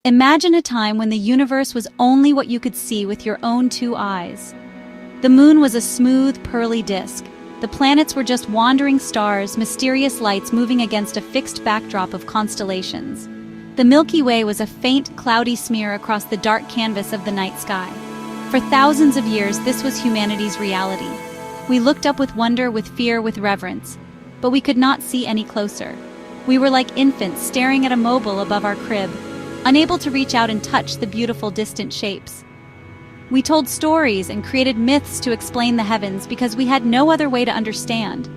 Imagine a time when the universe was only what you could see with your own two eyes. The moon was a smooth, pearly disk. The planets were just wandering stars, mysterious lights moving against a fixed backdrop of constellations. The Milky Way was a faint, cloudy smear across the dark canvas of the night sky. For thousands of years, this was humanity's reality. We looked up with wonder, with fear, with reverence, but we could not see any closer. We were like infants staring at a mobile above our crib, unable to reach out and touch the beautiful distant shapes. We told stories and created myths to explain the heavens because we had no other way to understand.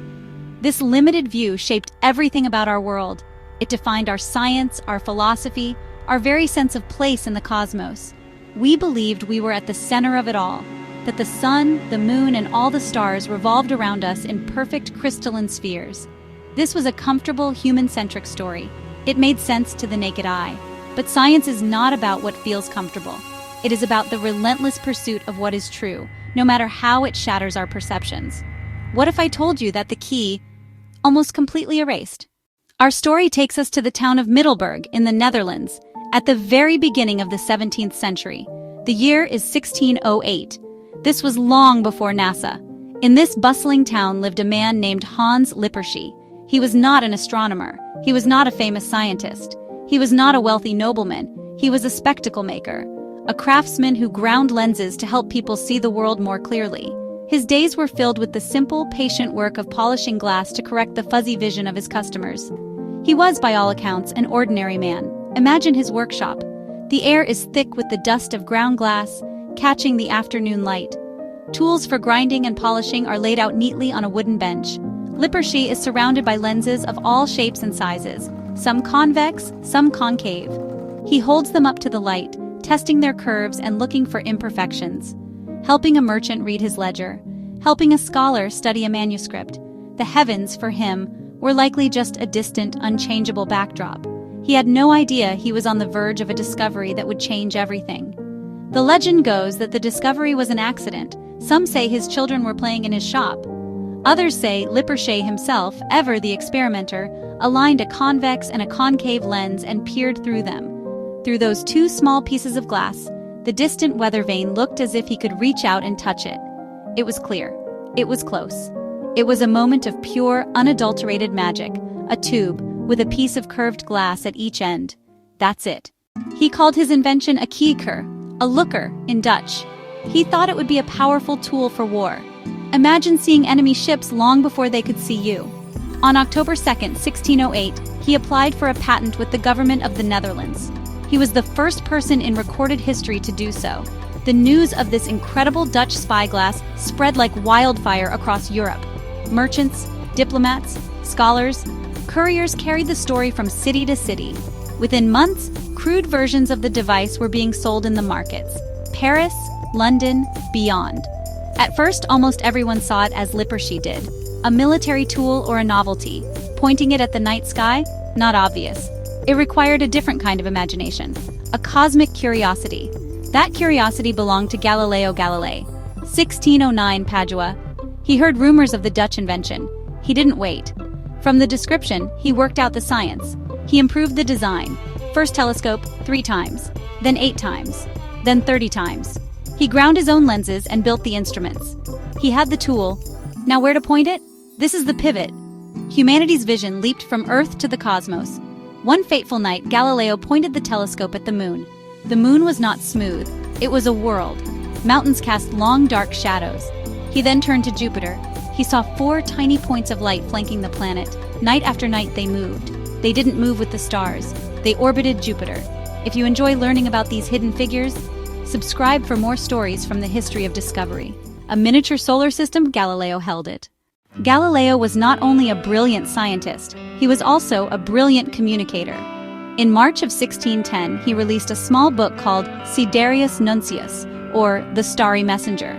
This limited view shaped everything about our world. It defined our science, our philosophy, our very sense of place in the cosmos. We believed we were at the center of it all, that the sun, the moon, and all the stars revolved around us in perfect crystalline spheres. This was a comfortable, human-centric story. It made sense to the naked eye. But science is not about what feels comfortable. It is about the relentless pursuit of what is true, no matter how it shatters our perceptions. What if I told you that the key almost completely erased? Our story takes us to the town of Middelburg in the Netherlands, at the very beginning of the 17th century. The year is 1608. This was long before NASA. In this bustling town lived a man named Hans Lippershey. He was not an astronomer. He was not a famous scientist. He was not a wealthy nobleman. He was a spectacle maker, a craftsman who ground lenses to help people see the world more clearly. His days were filled with the simple, patient work of polishing glass to correct the fuzzy vision of his customers. He was, by all accounts, an ordinary man. Imagine his workshop. The air is thick with the dust of ground glass, catching the afternoon light. Tools for grinding and polishing are laid out neatly on a wooden bench. Lippershey is surrounded by lenses of all shapes and sizes, some convex, some concave. He holds them up to the light, testing their curves and looking for imperfections. Helping a merchant read his ledger, helping a scholar study a manuscript. The heavens, for him, were likely just a distant, unchangeable backdrop. He had no idea he was on the verge of a discovery that would change everything. The legend goes that the discovery was an accident. Some say his children were playing in his shop. Others say Lippershey himself, ever the experimenter, aligned a convex and a concave lens and peered through them. Through those two small pieces of glass, the distant weather vane looked as if he could reach out and touch it. It was clear. It was close. It was a moment of pure, unadulterated magic, a tube with a piece of curved glass at each end. That's it. He called his invention a kijker, a looker in Dutch. He thought it would be a powerful tool for war. Imagine seeing enemy ships long before they could see you. On October 2nd, 1608, he applied for a patent with the government of the Netherlands. He was the first person in recorded history to do so. The news of this incredible Dutch spyglass spread like wildfire across Europe. Merchants, diplomats, scholars, couriers carried the story from city to city. Within months, crude versions of the device were being sold in the markets. Paris, London, beyond. At first, almost everyone saw it as Lippershey did. A military tool or a novelty. Pointing it at the night sky? Not obvious. It required a different kind of imagination. A cosmic curiosity. That curiosity belonged to Galileo Galilei. 1609 Padua. He heard rumors of the Dutch invention. He didn't wait. From the description, he worked out the science. He improved the design. First telescope 3 times, then 8 times, then 30 times. He ground his own lenses and built the instruments. He had the tool. Now where to point it? This is the pivot. Humanity's vision leaped from Earth to the cosmos. One fateful night, Galileo pointed the telescope at the moon. The moon was not smooth. It was a world. Mountains cast long, dark shadows. He then turned to Jupiter. He saw 4 tiny points of light flanking the planet. Night after night, they moved. They didn't move with the stars. They orbited Jupiter. If you enjoy learning about these hidden figures, subscribe for more stories from the history of discovery. A miniature solar system, Galileo held it. Galileo was not only a brilliant scientist, he was also a brilliant communicator. In March of 1610, he released a small book called Sidereus Nuncius, or The Starry Messenger.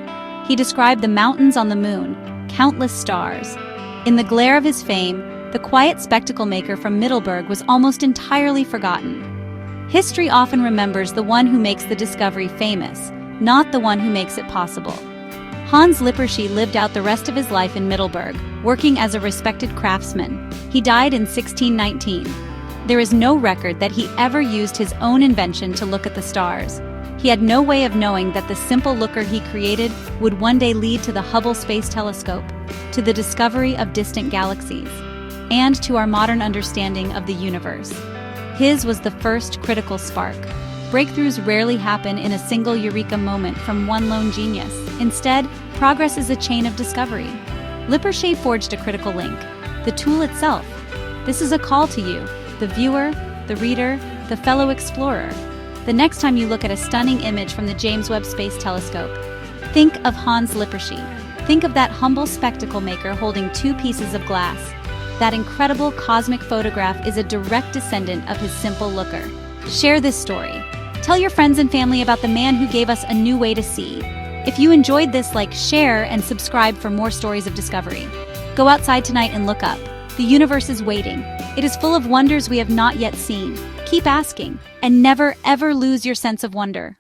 He described the mountains on the moon, countless stars. In the glare of his fame, the quiet spectacle maker from Middelburg was almost entirely forgotten. History often remembers the one who makes the discovery famous, not the one who makes it possible. Hans Lippershey lived out the rest of his life in Middelburg, working as a respected craftsman. He died in 1619. There is no record that he ever used his own invention to look at the stars. He had no way of knowing that the simple looker he created would one day lead to the Hubble Space Telescope, to the discovery of distant galaxies, and to our modern understanding of the universe. His was the first critical spark. Breakthroughs rarely happen in a single eureka moment from one lone genius. Instead, progress is a chain of discovery. Lippershey forged a critical link, the tool itself. This is a call to you, the viewer, the reader, the fellow explorer. The next time you look at a stunning image from the James Webb Space Telescope, think of Hans Lippershey. Think of that humble spectacle maker holding two pieces of glass. That incredible cosmic photograph is a direct descendant of his simple looker. Share this story. Tell your friends and family about the man who gave us a new way to see. If you enjoyed this, share, and subscribe for more stories of discovery. Go outside tonight and look up. The universe is waiting. It is full of wonders we have not yet seen. Keep asking, and never ever lose your sense of wonder.